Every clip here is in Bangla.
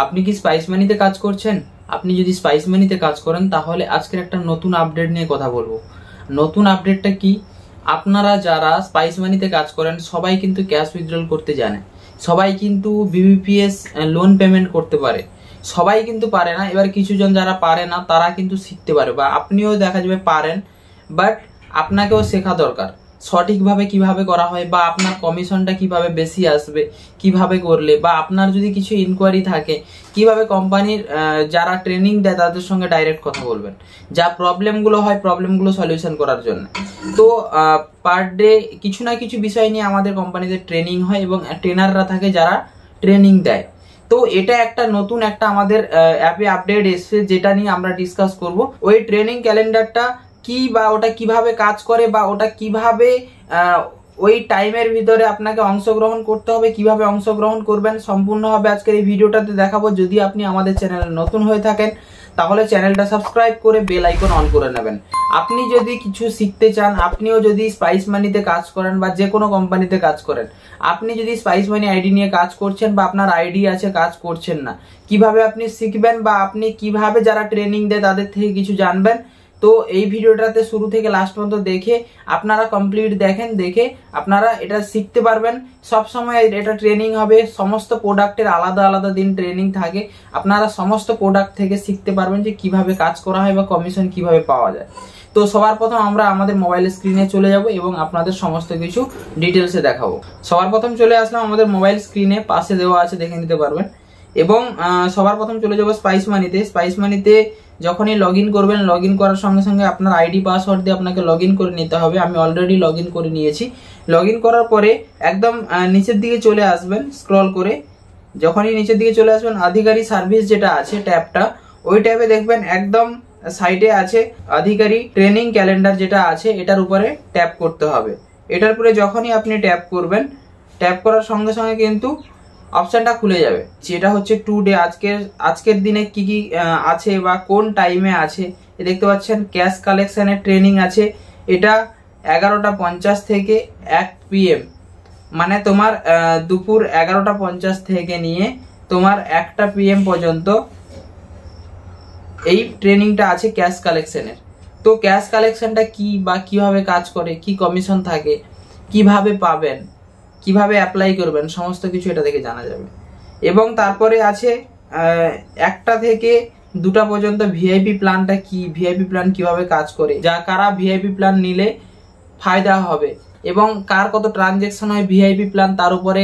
আপনি কি স্পাইস মানিতে কাজ করছেন? আপনি যদি স্পাইস মানিতে কাজ করেন তাহলে আজকের একটা নতুন আপডেট নিয়ে কথা বলবো। নতুন আপডেটটা কি? আপনারা যারা স্পাইস মানিতে কাজ করেন সবাই কিন্তু ক্যাশ উইথড্রল করতে জানে, সবাই কিন্তু বিবিপিএস লোন পেমেন্ট করতে পারে, সবাই কিন্তু পারে না। এবার কিছুজন যারা পারে না তারা কিন্তু শিখতে পারে, বা আপনিও দেখা যাবে পারেন, বাট আপনাকেও শেখা দরকার সঠিকভাবে কিভাবে করা হয়, বা আপনার কমিশনটা কিভাবে বেশি আসবে, কিভাবে করলে, বা আপনার যদি কিছু ইনকোয়ারি থাকে কিভাবে কোম্পানির যারা ট্রেনিং দেয় তাদের সঙ্গে ডাইরেক্ট কথা বলবেন, যা প্রবলেমগুলো হয় প্রবলেমগুলো সলিউশন করার জন্য। তো পার ডে কিছু না কিছু বিষয় নিয়ে আমাদের কোম্পানিতে ট্রেনিং হয় এবং ট্রেনাররা থাকে যারা ট্রেনিং দেয়। তো এটা একটা নতুন একটা আমাদের অ্যাপে আপডেট এসছে যেটা নিয়ে আমরা ডিসকাস করব। ওই ট্রেনিং ক্যালেন্ডারটা কি, বা ওটা কিভাবে কাজ করে, বা ওটা কিভাবে ওই টাইমের ভিতরে আপনাকে অংশগ্রহণ করতে হবে, কিভাবে অংশগ্রহণ করবেন সম্পূর্ণভাবে আজকের এই ভিডিওটাতে দেখাবো। যদি আপনি আমাদের চ্যানেলে নতুন হয়ে থাকেন তাহলে চ্যানেলটা সাবস্ক্রাইব করে বেল আইকন অন করে নেবেন। আপনি যদি কিছু শিখতে চান, আপনিও যদি স্পাইস মানিতে কাজ করেন বা যে কোনো কোম্পানিতে কাজ করেন, আপনি যদি স্পাইস মানি আইডি নিয়ে কাজ করছেন বা আপনার আইডি আছে কাজ করছেন না, কিভাবে আপনি শিখবেন বা আপনি কিভাবে যারা ট্রেনিং দেয় তাদের থেকে কিছু জানবেন, তো এই ভিডিওটাতে শুরু থেকে লাস্ট পর্যন্ত দেখে আপনারা কমপ্লিট দেখেন, দেখে আপনারা এটা শিখতে পারবেন। সব সময় এটা ট্রেনিং হবে, সমস্ত প্রোডাক্টের আলাদা আলাদা দিন ট্রেনিং থাকে, আপনারা সমস্ত প্রোডাক্ট থেকে শিখতে পারবেন যে কিভাবে কাজ করা হয় বা কমিশন কিভাবে পাওয়া যায়। তো সবার প্রথম আমরা আমাদের মোবাইল স্ক্রিনে চলে যাব এবং আপনাদের সমস্ত কিছু ডিটেলসে দেখাবো। সবার প্রথম চলে আসলাম আমাদের মোবাইল স্ক্রিনে, পাশে দেওয়া আছে দেখে নিতে পারবেন। এবং সবার প্রথম চলে যাবো স্পাইস মানিতে। স্পাইস মানিতে যখনই লগ ইন করবেন, লগ ইন করার সঙ্গে সঙ্গে আপনার আইডি পাসওয়ার্ড দিয়ে আপনাকে লগ ইন করে নিতে হবে। আমি অলরেডি লগ ইন করে নিয়েছি। লগ ইন করার পরে একদম নিচের দিকে চলে আসবেন, স্ক্রল করে যখনই নিচের দিকে চলে আসবেন আধিকারিক সার্ভিস যেটা আছে ট্যাবটা, ওই ট্যাবে দেখবেন একদম সাইডে আছে আধিকারিক ট্রেনিং ক্যালেন্ডার যেটা আছে, এটার উপরে ট্যাপ করতে হবে। এটার উপরে যখনই আপনি ট্যাপ করবেন, ট্যাপ করার সঙ্গে সঙ্গে কিন্তু অপশনটা খুলে যাবে, যেটা হচ্ছে টুডে, আজকের দিনে কি কি আছে বা কোন টাইমে আছে। দেখতে পাচ্ছেন ক্যাশ কালেকশনের ট্রেনিং আছে, এটা 11:50 থেকে 1 PM, মানে তোমার দুপুর 11:50 থেকে নিয়ে তোমার 1টা PM পর্যন্ত এই ট্রেনিংটা আছে ক্যাশ কালেকশনের। তো ক্যাশ কালেকশনটা কি বা কিভাবে কাজ করে, কি কমিশন থাকে, কিভাবে পাবেন, কিভাবে অ্যাপ্লাই করবেন, সমস্ত কিছু এটা থেকে জানা যাবে। এবং তারপরে আছে 1টা থেকে 2টা পর্যন্ত ভিআইপি প্ল্যানটা কি, ভিআইপি প্ল্যান কিভাবে কাজ করে, যা কারা ভিআইপি প্ল্যান নিলে ফায়দা হবে এবং কার কত ট্রানজেকশন হয় ভিআইপি প্ল্যান, তার উপরে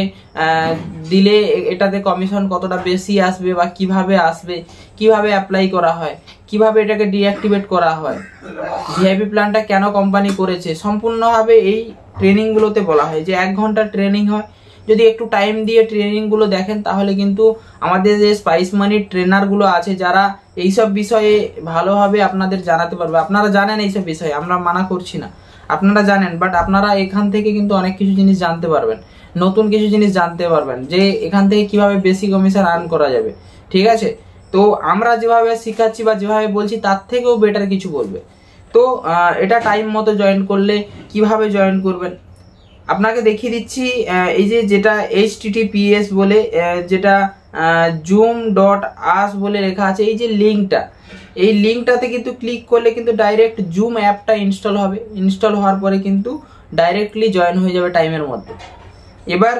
দিলে এটাতে কমিশন কতটা বেশি আসবে বা কিভাবে আসবে, কিভাবে অ্যাপ্লাই করা হয়, কিভাবে এটাকে ডিঅ্যাক্টিভেট করা হয়, ভিআইপি প্ল্যানটা কেন কোম্পানি করেছে, সম্পূর্ণভাবে এই ট্রেনিংগুলোতে বলা হয়। যে 1 ঘন্টা ট্রেনিং হয়, যদি একটু টাইম দিয়ে ট্রেনিংগুলো দেখেন তাহলে কিন্তু আমাদের যে স্পাইস মানির ট্রেনারগুলো আছে যারা এইসব বিষয়ে ভালোভাবে আপনাদের জানাতে পারবে। আপনারা জানেন এইসব বিষয়ে, আমরা মানা করছি না, আপনারা জানেন, বাট আপনারা এখান থেকে কিন্তু অনেক কিছু জিনিস জানতে পারবেন, নতুন কিছু জিনিস জানতে পারবেন যে এখান থেকে কিভাবে বেশি কমিশন আর্ন করা যাবে। ঠিক আছে, তো আমরা যেভাবে শিখাচ্ছি বা যেভাবে বলছি তার থেকেও বেটার কিছু বলবে। তো এটা টাইম মতো জয়েন করলে কিভাবে জয়েন করবেন আপনাকে দেখিয়ে দিচ্ছি। এই যে যেটা HTTPS বলে যেটা zoom.us বলে লেখা আছে, এই যে লিঙ্কটা, এই লিঙ্কটাতে কিন্তু ক্লিক করলে কিন্তু ডাইরেক্ট জুম অ্যাপটা ইনস্টল হবে। ইনস্টল হওয়ার পরে কিন্তু ডাইরেক্টলি জয়েন হয়ে যাবে টাইমের মধ্যে। এবার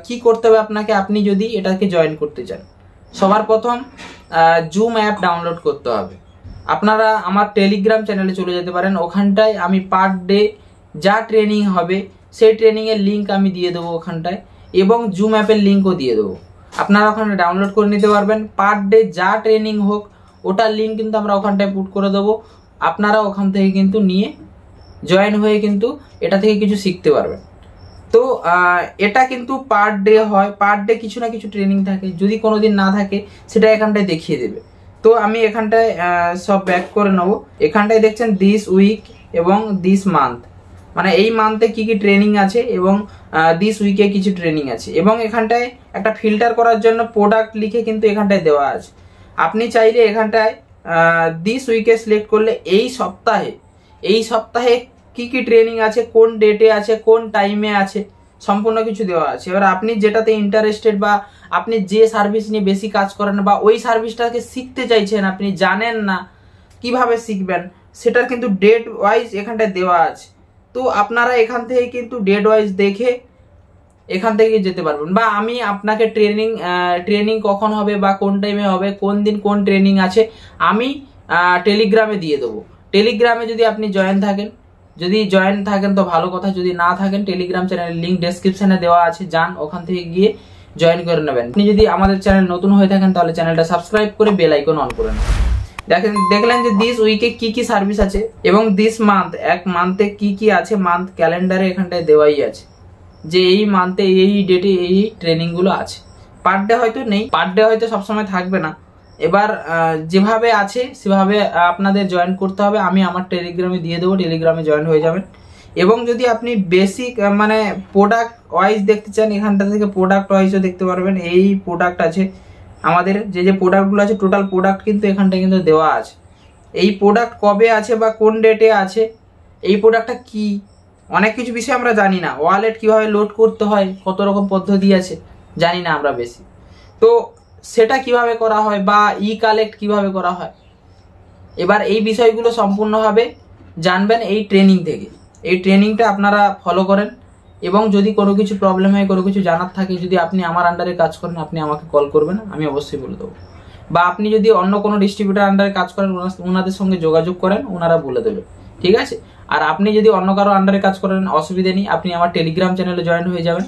কি করতে হবে আপনাকে, আপনি যদি এটাকে জয়েন করতে চান, সবার প্রথম জুম অ্যাপ ডাউনলোড করতে হবে। আপনারা আমার টেলিগ্রাম চ্যানেলে চলে যেতে পারেন, ওখানটায় আমি পার ডে যা ট্রেনিং হবে সেই ট্রেনিংয়ের লিঙ্ক আমি দিয়ে দেবো ওখানটায়, এবং জুম অ্যাপের লিঙ্কও দিয়ে দেবো। আপনারা ওখানে ডাউনলোড করে নিতে পারবেন। পার ডে যা ট্রেনিং হোক ওটার লিঙ্ক কিন্তু আমরা ওখানটায় পুট করে দেবো। আপনারা ওখান থেকে কিন্তু নিয়ে জয়েন হয়ে কিন্তু এটা থেকে কিছু শিখতে পারবেন। তো এটা কিন্তু পার ডে হয়, পার ডে কিছু না কিছু ট্রেনিং থাকে, যদি কোনো দিন না থাকে সেটা এখানটায় দেখিয়ে দেবে। তো আমি এখানটায় সব ব্যাক করে নেবো। এখানটায় দেখছেন দিস উইক এবং দিস মান্থ, মানে এই মান্থে কি কি ট্রেনিং আছে এবং দিস উইকে কিছু ট্রেনিং আছে। এবং এখানটায় একটা ফিল্টার করার জন্য প্রোডাক্ট লিখে কিন্তু এখানটায় দেওয়া আছে। আপনি চাইলে এখানটায় দিস উইকে সিলেক্ট করলে এই সপ্তাহে কি কি ট্রেনিং আছে, কোন ডেটে আছে, কোন টাইমে আছে, সম্পূর্ণ কিছু দেওয়া আছে। এবার আপনি যেটাতে ইন্টারেস্টেড বা আপনি যে সার্ভিস নিয়ে বেশি কাজ করেন বা ওই সার্ভিসটাকে শিখতে চাইছেন, আপনি জানেন না কিভাবে শিখবেন, সেটার কিন্তু ডেট ওয়াইজ এখানটায় দেওয়া আছে। তো আপনারা এখান থেকে কিন্তু ডেট ওয়াইজ দেখে এখান থেকে যেতে পারবেন। বা আমি আপনাকে ট্রেনিং কখন হবে বা কোন টাইমে হবে, কোন দিন কোন ট্রেনিং আছে, আমি টেলিগ্রামে দিয়ে দেবো। টেলিগ্রামে যদি আপনি জয়েন থাকেন তো ভালো কথা, যদি না থাকেন টেলিগ্রাম চ্যানেলের লিঙ্ক ডেসক্রিপশনে দেওয়া আছে, যান ওখান থেকে গিয়ে জয়েন করে নেবেন। আপনি যদি আমাদের চ্যানেল নতুন হয়ে থাকেন তাহলে চ্যানেলটা সাবস্ক্রাইব করে বেল আইকন অন করে নেবেন। দেখলেন যে দিস উইকে কি কি সার্ভিস আছে এবং দিস মান্থ, এক মান্থে কি কি আছে, মান্থ ক্যালেন্ডারে এখানটায় দেওয়াই আছে যে এই মান্থে এই ডেটে এই ট্রেনিং গুলো আছে। পার ডে হয়তো নেই, পার ডে হয়তো সবসময় থাকবে না। এবার যেভাবে আছে সেভাবে আপনাদের জয়েন করতে হবে। আমি আমার টেলিগ্রামে দিয়ে দেবো, টেলিগ্রামে জয়েন হয়ে যাবেন। এবং যদি আপনি বেসিক মানে প্রোডাক্ট ওয়াইজ দেখতে চান, এখানটা থেকে প্রোডাক্ট ওয়াইজও দেখতে পারবেন। এই প্রোডাক্ট আছে আমাদের, যে প্রোডাক্টগুলো আছে টোটাল প্রোডাক্ট কিন্তু এখানটা কিন্তু দেওয়া আছে। এই প্রোডাক্ট কবে আছে বা কোন ডেটে আছে, এই প্রোডাক্টটা কি, অনেক কিছু বিষয় আমরা জানি না। ওয়ালেট কিভাবে লোড করতে হয়, কত রকম পদ্ধতি আছে জানি না আমরা বেশি, তো সেটা কিভাবে করা হয় বা কালেক্ট কিভাবে করা হয়, এবার এই বিষয়গুলো সম্পূর্ণভাবে জানবেন এই ট্রেনিং থেকে। এই ট্রেনিংটা আপনারা ফলো করেন এবং যদি কোনো কিছু প্রবলেম হয়, কোনো কিছু জানার থাকে, যদি আপনি আমার আন্ডারে কাজ করেন, আপনি আমাকে কল করবেন, আমি অবশ্যই বলে দেবো। বা আপনি যদি অন্য কোনো ডিস্ট্রিবিউটার আন্ডারে কাজ করেন, ওনাদের সঙ্গে যোগাযোগ করেন, ওনারা বলে দেবে, ঠিক আছে। আর আপনি যদি অন্য কারো আন্ডারে কাজ করেন, অসুবিধা নেই, আপনি আমার টেলিগ্রাম চ্যানেলে জয়েন হয়ে যাবেন।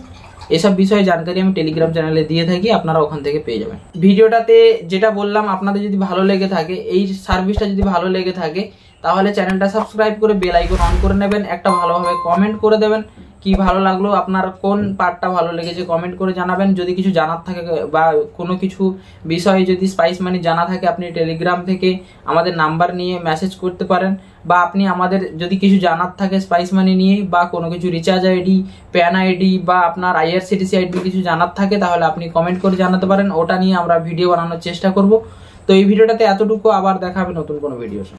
এসব বিষয়ে জানকারি আমি টেলিগ্রাম চ্যানেলে দিয়ে থাকি, আপনারা ওখান থেকে পেয়ে যাবেন। ভিডিওটাতে যেটা বললাম আপনাদের যদি ভালো লেগে থাকে, এই সার্ভিসটা যদি ভালো লেগে থাকে, তাহলে চ্যানেলটা সাবস্ক্রাইব করে বেল আইকন অন করে নেবেন। একটা ভালোভাবে কমেন্ট করে দেবেন, কি ভালো লাগলো, আপনার কোন পার্টটা ভালো লেগেছে কমেন্ট করে জানাবেন। যদি কিছু জানার থাকে বা কোনো কিছু বিষয়ে যদি স্পাইস মানি জানা থাকে, আপনি টেলিগ্রাম থেকে আমাদের নাম্বার নিয়ে মেসেজ করতে পারেন। বা আপনি আমাদের যদি কিছু জানার থাকে স্পাইস মানি নিয়ে বা কোনো কিছু রিচার্জ আইডি, প্যান আইডি বা আপনার IRCTC আইডি কিছু জানার থাকে, তাহলে আপনি কমেন্ট করে জানাতে পারেন, ওটা নিয়ে আমরা ভিডিও বানানোর চেষ্টা করব। তো এই ভিডিওটাতে এতটুকু, আবার দেখা হবে নতুন কোনো ভিডিও।